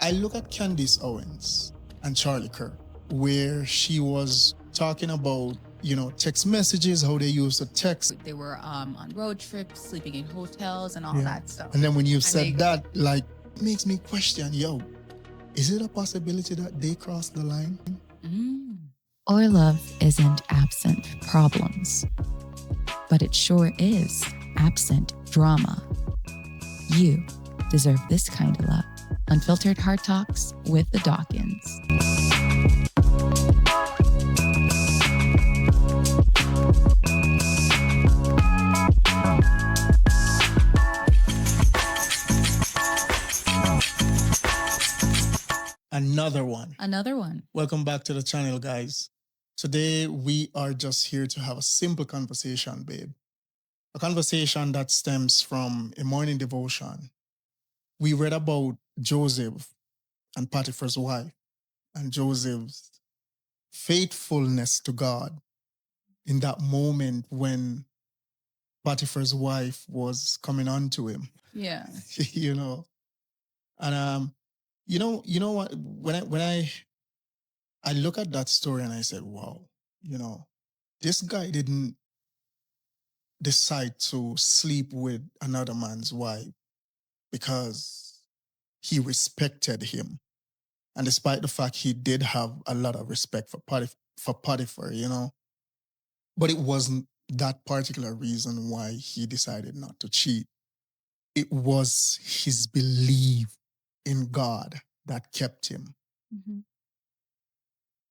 I look at Candice Owens and Charlie Kirk, where she was talking about, text messages, how they used to text. They were on road trips, sleeping in hotels and all Yeah. that stuff. And then when you said that, like, makes me question, is it a possibility that they crossed the line? Our love isn't absent problems, but it sure is absent drama. You deserve this kind of love. Unfiltered Heart Talks with the Dawkins. Another one. Welcome back to the channel, guys. Today, we are just here to have a simple conversation, babe. A conversation that stems from a morning devotion. We read about Joseph and Potiphar's wife and Joseph's faithfulness to God in that moment when Potiphar's wife was coming on to him. Yeah. And you know what? When I look at that story and I said, wow, this guy didn't decide to sleep with another man's wife because he respected him. And despite the fact he did have a lot of respect for Potiphar, but it wasn't that particular reason why he decided not to cheat. It was his belief in God that kept him. Mm-hmm.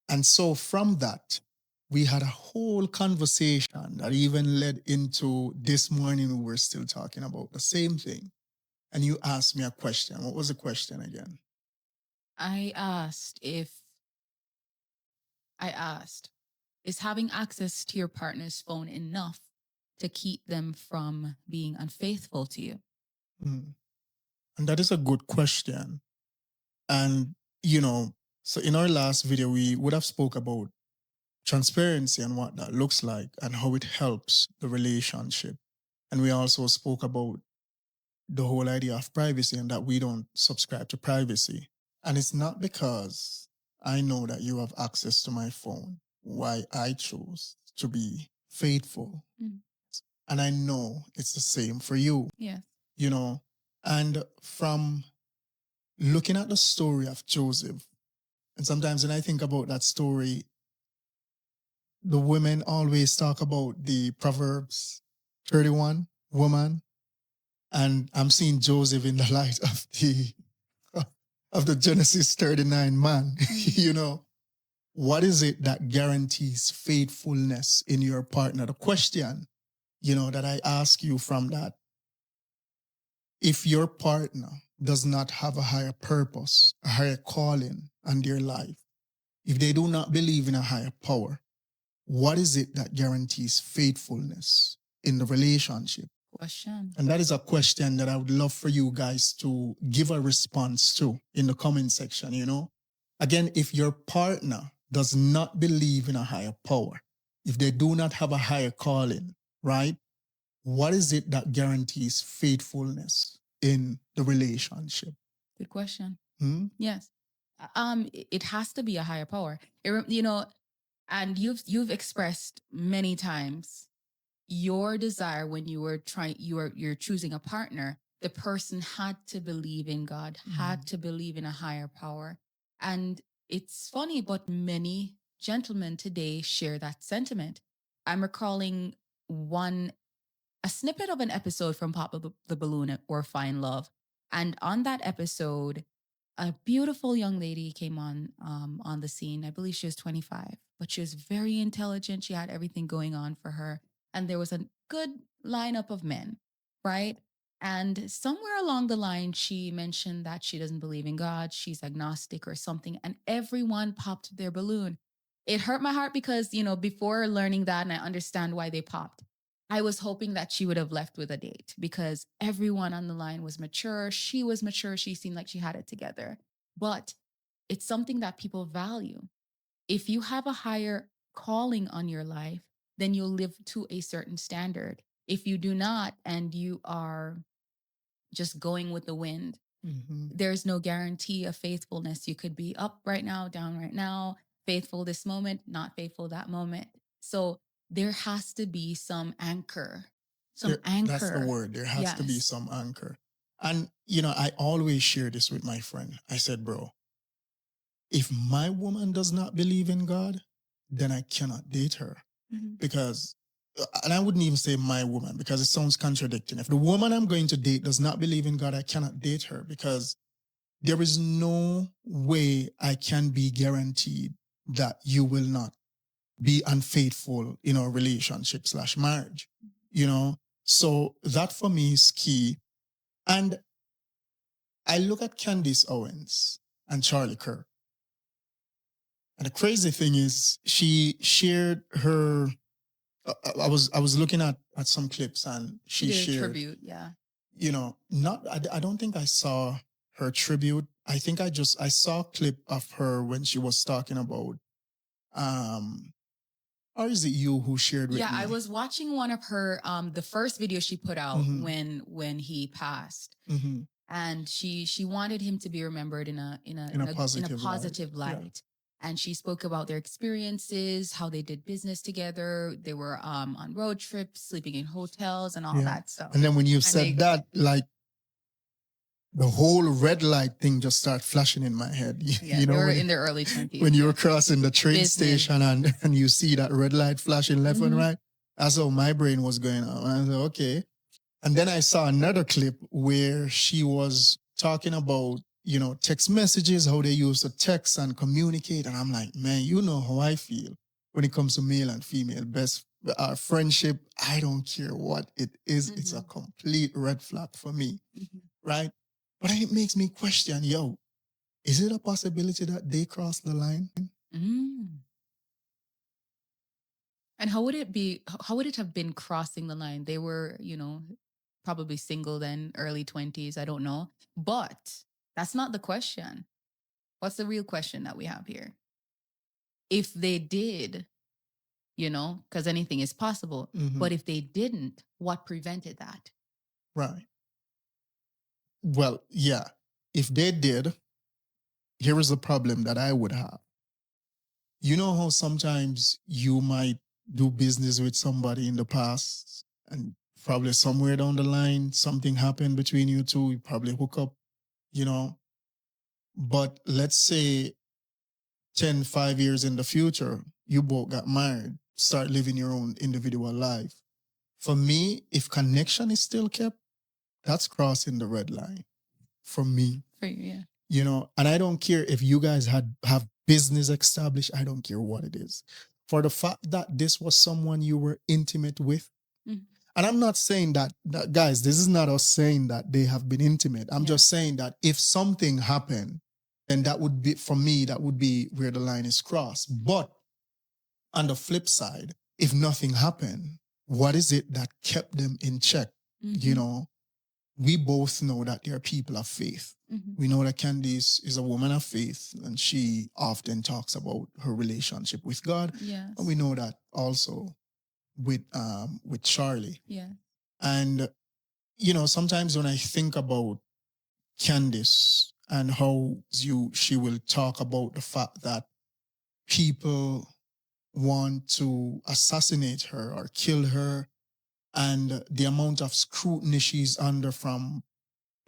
And so from that, we had a whole conversation that even led into this morning. We were still talking about the same thing. And you asked me a question. What was the question again? I asked, is having access to your partner's phone enough to keep them from being unfaithful to you? Mm. And that is a good question. And, so in our last video, we would have spoke about transparency and what that looks like and how it helps the relationship. And we also spoke about the whole idea of privacy and that we don't subscribe to privacy. And it's not because I know that you have access to my phone why I chose to be faithful. Mm. And I know it's the same for you. Yes. And from looking at the story of Joseph, and sometimes when I think about that story, the women always talk about the Proverbs 31 woman, and I'm seeing Joseph in the light of the Genesis 39 man. What is it that guarantees faithfulness in your partner? The question, that I ask you from that, if your partner does not have a higher purpose, a higher calling on their life, if they do not believe in a higher power, what is it that guarantees faithfulness in the relationship? Question. And that is a question that I would love for you guys to give a response to in the comment section, Again, if your partner does not believe in a higher power, if they do not have a higher calling, right? What is it that guarantees faithfulness in the relationship? Good question. Yes. It has to be a higher power. And you've expressed many times your desire when you were you're choosing a partner. The person had to believe in God, had to believe in a higher power. And it's funny, but many gentlemen today share that sentiment. I'm recalling a snippet of an episode from Pop the Balloon or Find Love. And on that episode, a beautiful young lady came on the scene. I believe she was 25, but she was very intelligent. She had everything going on for her. And there was a good lineup of men, right? And somewhere along the line, she mentioned that she doesn't believe in God. She's agnostic or something. And everyone popped their balloon. It hurt my heart because, before learning that, and I understand why they popped, I was hoping that she would have left with a date because everyone on the line was mature. She was mature. She seemed like she had it together. But it's something that people value. If you have a higher calling on your life, then you'll live to a certain standard. If you do not, and you are just going with the wind, There's no guarantee of faithfulness. You could be up right now, down right now, faithful this moment, not faithful that moment. So there has to be some anchor, That's the word. There has to be Yes. some anchor. And, you know, I always share this with my friend. I said, bro, if my woman does not believe in God, then I cannot date her. Because, and I wouldn't even say my woman because it sounds contradicting. If the woman I'm going to date does not believe in God, I cannot date her because there is no way I can be guaranteed that you will not be unfaithful in our relationship / marriage, you know? So that for me is key. And I look at Candace Owens and Charlie Kirk. And the crazy thing is she shared her, I was looking at some clips and she did a shared, tribute, you know, I don't think I saw her tribute. I think I saw a clip of her when she was talking about, or is it you who shared with me? I was watching one of her, the first video she put out when he passed. And she wanted him to be remembered in a positive light. Yeah. And she spoke about their experiences, how they did business together. They were on road trips, sleeping in hotels, and all that stuff. And then when you said that, like the whole red light thing just started flashing in my head. You know, they were in their early 20s. When you were crossing the train station and you see that red light flashing left and right, that's how my brain was going on. And I said, okay. And then I saw another clip where she was talking about, you know, text messages, how they used to text and communicate. And I'm like, man, you know how I feel when it comes to male and female best friendship. I don't care what it is. It's a complete red flag for me, right? But it makes me question, yo, is it a possibility that they crossed the line? And how would it be? How would it have been crossing the line? They were, you know, probably single then, early 20s. I don't know. But that's not the question. What's the real question that we have here? If they did, you know, because anything is possible. But if they didn't, what prevented that? Right. Well, yeah. If they did, here is the problem that I would have. You know how sometimes you might do business with somebody in the past and probably somewhere down the line, something happened between you two, you probably hook up, you know. But let's say 5 years in the future, you both got married, start living your own individual life. For me, if connection is still kept, that's crossing the red line for me. For you, yeah. You know, and I don't care if you guys have business established. I don't care what it is. For the fact that this was someone you were intimate with. And I'm not saying that, guys, this is not us saying that they have been intimate. I'm just saying that if something happened, then that would be, for me, that would be where the line is crossed. But on the flip side, if nothing happened, what is it that kept them in check? You know, we both know that they are people of faith. We know that Candice is a woman of faith and she often talks about her relationship with God. Yes. And we know that also with Charlie. Yeah. And, you know, sometimes when I think about Candice and how she will talk about the fact that people want to assassinate her or kill her, and the amount of scrutiny she's under from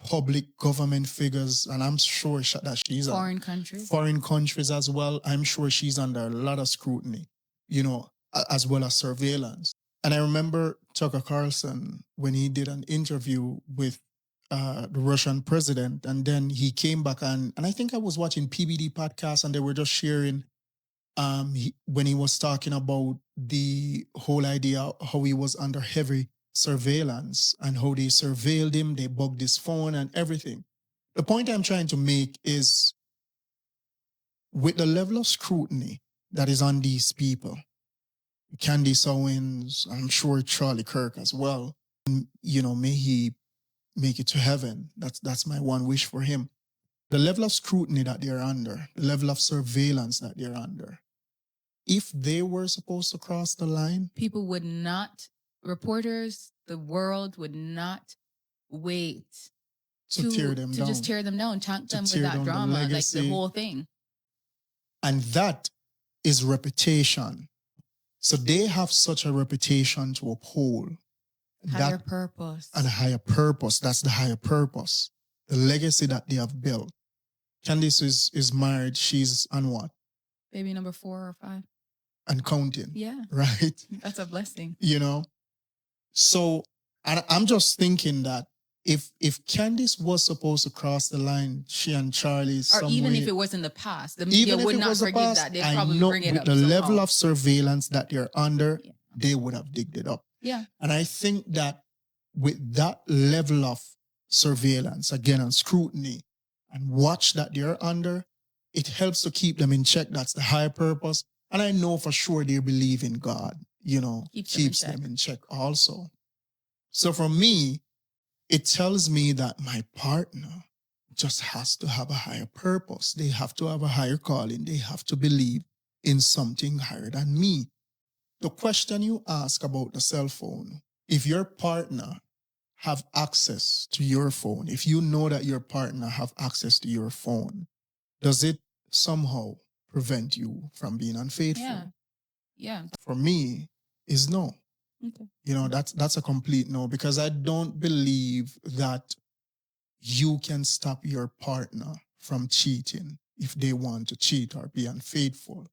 public government figures, and I'm sure that she's foreign countries as well. I'm sure she's under a lot of scrutiny, you know, as well as surveillance. And I remember Tucker Carlson when he did an interview with the Russian president, and then he came back and I think I was watching PBD podcast, and they were just sharing when he was talking about the whole idea how he was under heavy surveillance and how they surveilled him, they bugged his phone and everything. The point I'm trying to make is with the level of scrutiny that is on these people, Candace Owens, I'm sure Charlie Kirk as well, and, you know, may he make it to heaven. That's my one wish for him. The level of scrutiny that they're under, the level of surveillance that they're under, if they were supposed to cross the line, people would not, reporters, the world would not wait to tear them down. just tear them down, chunk To them with tear that down the drama, like the legacy. whole thing. And that is reputation. So they have such a reputation to uphold. Higher That purpose. and a higher purpose. That's the higher purpose. The legacy that they have built. Candice is married. She's on what? Baby number 4 or 5. And counting. Yeah, Right? that's a blessing. You know? So I'm just thinking that if Candice was supposed to cross the line, she and Charlie Or even if it was in the past, the even media if would it not was the forgive past, that. They'd I probably know bring it with up the level somehow. of surveillance that they're under, Yeah. they would have digged it up. Yeah. And I think that with that level of surveillance, again, and scrutiny, and watch that they're under, it helps to keep them in check. That's the higher purpose. And I know for sure they believe in God, Keeps them in check also. So for me, it tells me that my partner just has to have a higher purpose. They have to have a higher calling. They have to believe in something higher than me. The question you ask about the cell phone, if your partner have access to your phone, if you know that your partner have access to your phone, does it somehow prevent you from being unfaithful? Yeah. Yeah. For me, is no. Okay. That's a complete no, because I don't believe that you can stop your partner from cheating if they want to cheat or be unfaithful.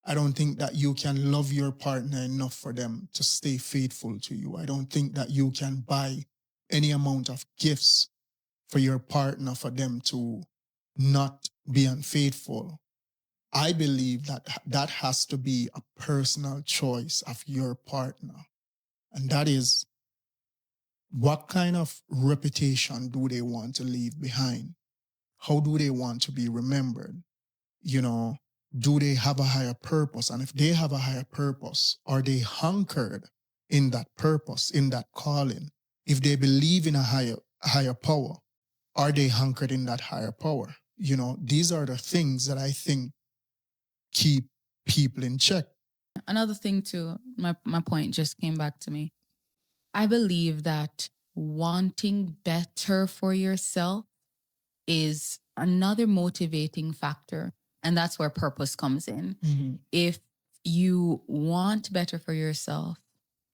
I don't think that you can love your partner enough for them to stay faithful to you. I don't think that you can buy any amount of gifts for your partner for them to not be unfaithful. I believe that has to be a personal choice of your partner. And that is, what kind of reputation do they want to leave behind? How do they want to be remembered? Do they have a higher purpose? And if they have a higher purpose, are they hunkered in that purpose, in that calling? If they believe in a higher power, are they hunkered in that higher power? These are the things that I think keep people in check. Another thing too, my point just came back to me. I believe that wanting better for yourself is another motivating factor. And that's where purpose comes in. Mm-hmm. If you want better for yourself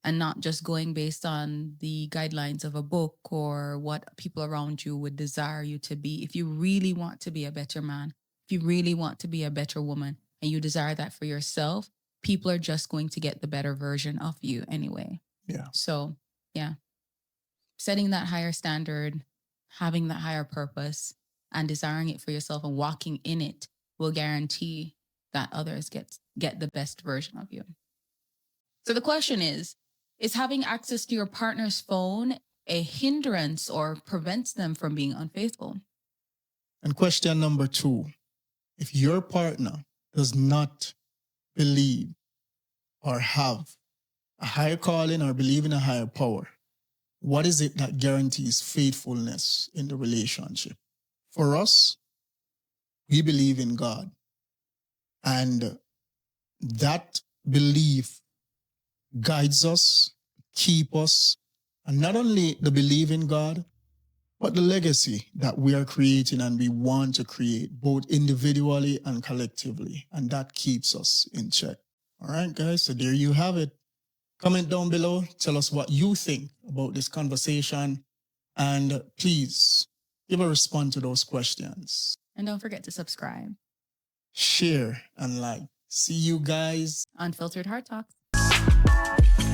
and not just going based on the guidelines of a book or what people around you would desire you to be, if you really want to be a better man, if you really want to be a better woman and you desire that for yourself, people are just going to get the better version of you anyway. Yeah. So, yeah. Setting that higher standard, having that higher purpose, and desiring it for yourself and walking in it will guarantee that others get the best version of you. So the question is having access to your partner's phone a hindrance or prevents them from being unfaithful? And question number 2, if your partner does not believe or have a higher calling or believe in a higher power, what is it that guarantees faithfulness in the relationship? For us, we believe in God. And that belief guides us, keep us, and not only the belief in God, but the legacy that we are creating and we want to create, both individually and collectively. And that keeps us in check. All right, guys, so there you have it. Comment down below. Tell us what you think about this conversation. And please give a response to those questions. And don't forget to subscribe. Share and like. See you guys. Unfiltered Heart Talks.